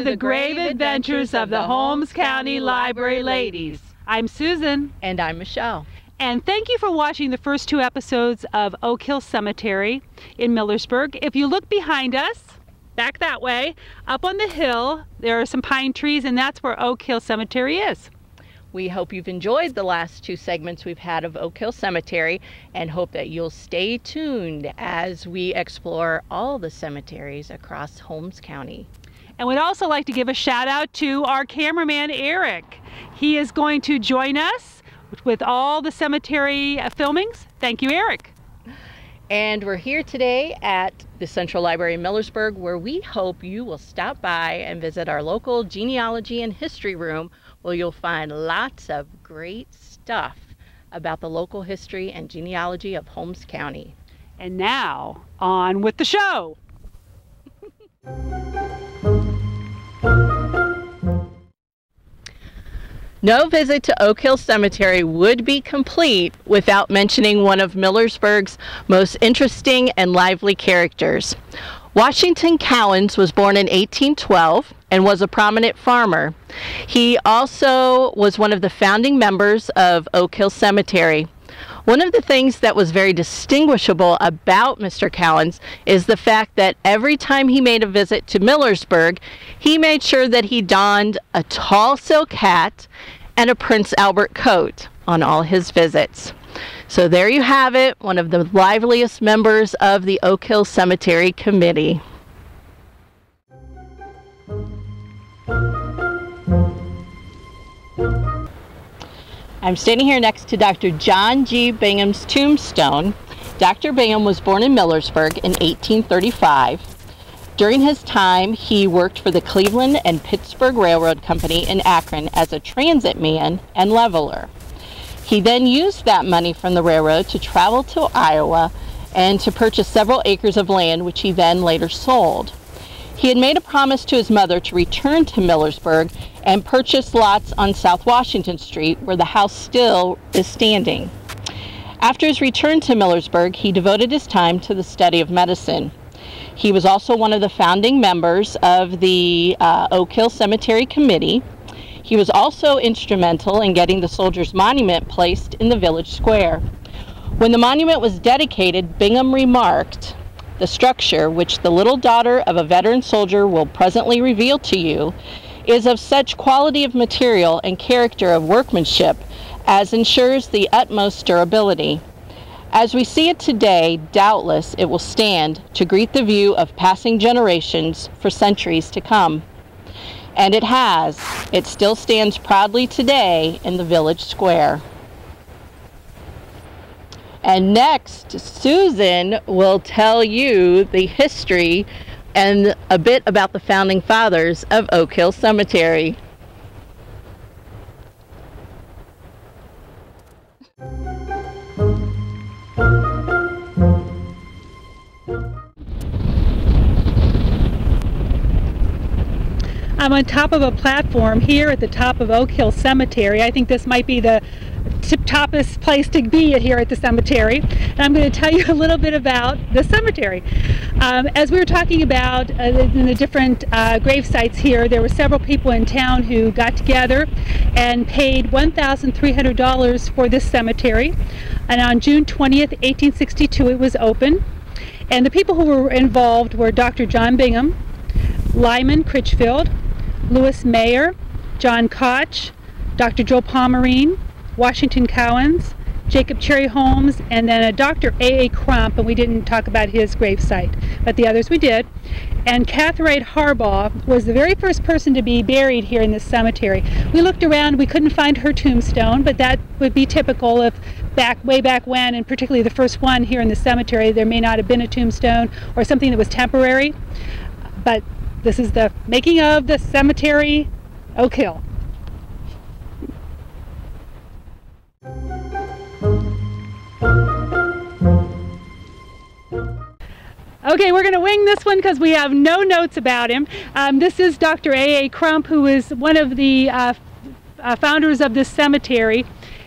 the grave adventures of the Holmes County Library Ladies. I'm Susan. And I'm Michelle. And thank you for watching the first 2 episodes of Oak Hill Cemetery in Millersburg. If you look behind us, back that way, up on the hill, there are some pine trees, and that's where Oak Hill Cemetery is. We hope you've enjoyed the last 2 segments we've had of Oak Hill Cemetery and hope that you'll stay tuned as we explore all the cemeteries across Holmes County. And we'd also like to give a shout out to our cameraman, Eric. He is going to join us with all the cemetery filmings. Thank you, Eric. And we're here today at the Central Library in Millersburg, where we hope you will stop by and visit our local genealogy and history room, where you'll find lots of great stuff about the local history and genealogy of Holmes County. And now, on with the show. No visit to Oak Hill Cemetery would be complete without mentioning one of Millersburg's most interesting and lively characters. Washington Cowens was born in 1812 and was a prominent farmer. He also was one of the founding members of Oak Hill Cemetery. One of the things that was very distinguishable about Mr. Cowens is the fact that every time he made a visit to Millersburg, he made sure that he donned a tall silk hat and a Prince Albert coat on all his visits. So there you have it, one of the liveliest members of the Oak Hill Cemetery Committee. I'm standing here next to Dr. John G. Bingham's tombstone. Dr. Bingham was born in Millersburg in 1835. During his time, he worked for the Cleveland and Pittsburgh Railroad Company in Akron as a transit man and leveler. He then used that money from the railroad to travel to Iowa and to purchase several acres of land, which he then later sold. He had made a promise to his mother to return to Millersburg and purchase lots on South Washington Street, where the house still is standing. After his return to Millersburg, he devoted his time to the study of medicine. He was also one of the founding members of the Oak Hill Cemetery Committee. He was also instrumental in getting the Soldiers' Monument placed in the village square. When the monument was dedicated, Bingham remarked, "The structure, which the little daughter of a veteran soldier will presently reveal to you, is of such quality of material and character of workmanship as ensures the utmost durability. As we see it today, doubtless it will stand to greet the view of passing generations for centuries to come." And it has. It still stands proudly today in the village square. And next, Susan will tell you the history and a bit about the founding fathers of Oak Hill Cemetery. I'm on top of a platform here at the top of Oak Hill Cemetery. I think this might be the topest place to be here at the cemetery. And I'm going to tell you a little bit about the cemetery. As we were talking about in the different grave sites here, there were several people in town who got together and paid $1,300 for this cemetery. And on June 20th, 1862, it was open. And the people who were involved were Dr. John Bingham, Lyman Critchfield, Louis Mayer, John Koch, Dr. Joe Pomerine, Washington Cowens, Jacob Cherry Holmes, and then a Dr. A.A. Crump, and we didn't talk about his gravesite, but the others we did. And Catherine Harbaugh was the very first person to be buried here in this cemetery. We looked around, we couldn't find her tombstone, but that would be typical of way back when, and particularly the first one here in the cemetery, there may not have been a tombstone or something that was temporary, but this is the making of the cemetery, Oak Hill. Okay, we're going to wing this one because we have no notes about him. This is Dr. A.A. Crump, who is one of the founders of this cemetery,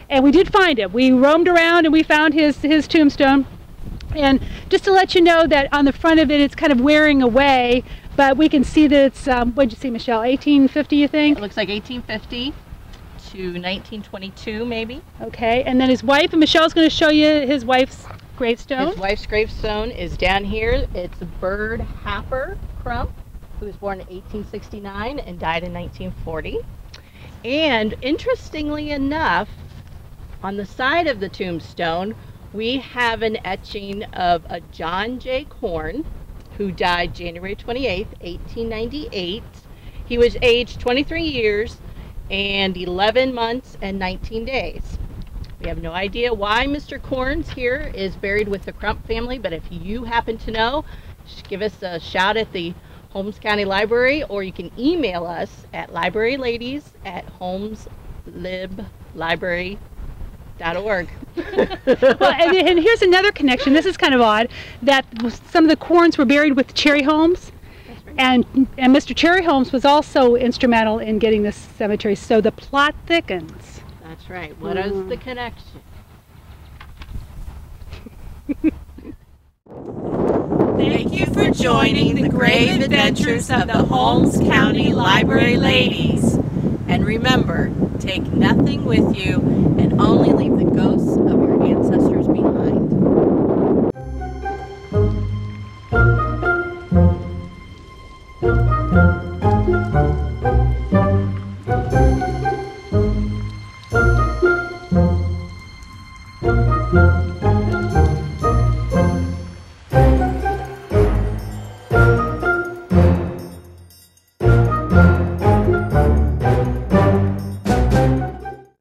and we did find him. We roamed around and we found his tombstone. And just to let you know that on the front of it, it's kind of wearing away, But we can see that it's, what'd you see, Michelle, 1850, you think? It looks like 1850 to 1922, maybe. Okay, and then his wife, and Michelle's going to show you his wife's gravestone. His wife's gravestone is down here. It's Bird Happer Crump, who was born in 1869 and died in 1940. And interestingly enough, on the side of the tombstone, we have an etching of a John J. Corn, who died January 28th, 1898. He was aged 23 years and 11 months and 19 days. We have no idea why Mr. Corns here is buried with the Crump family, but if you happen to know, just give us a shout at the Holmes County Library, or you can email us at libraryladies@holmeslib.org. Well, and here's another connection. This is kind of odd, that some of the Corns were buried with Cherry Holmes. And Mr. Cherry Holmes was also instrumental in getting this cemetery, so the plot thickens. That's right. What is the connection? Thank you for joining the grave adventures of the Holmes County Library Ladies. And remember, take nothing with you and only leave the ghosts of your ancestors behind.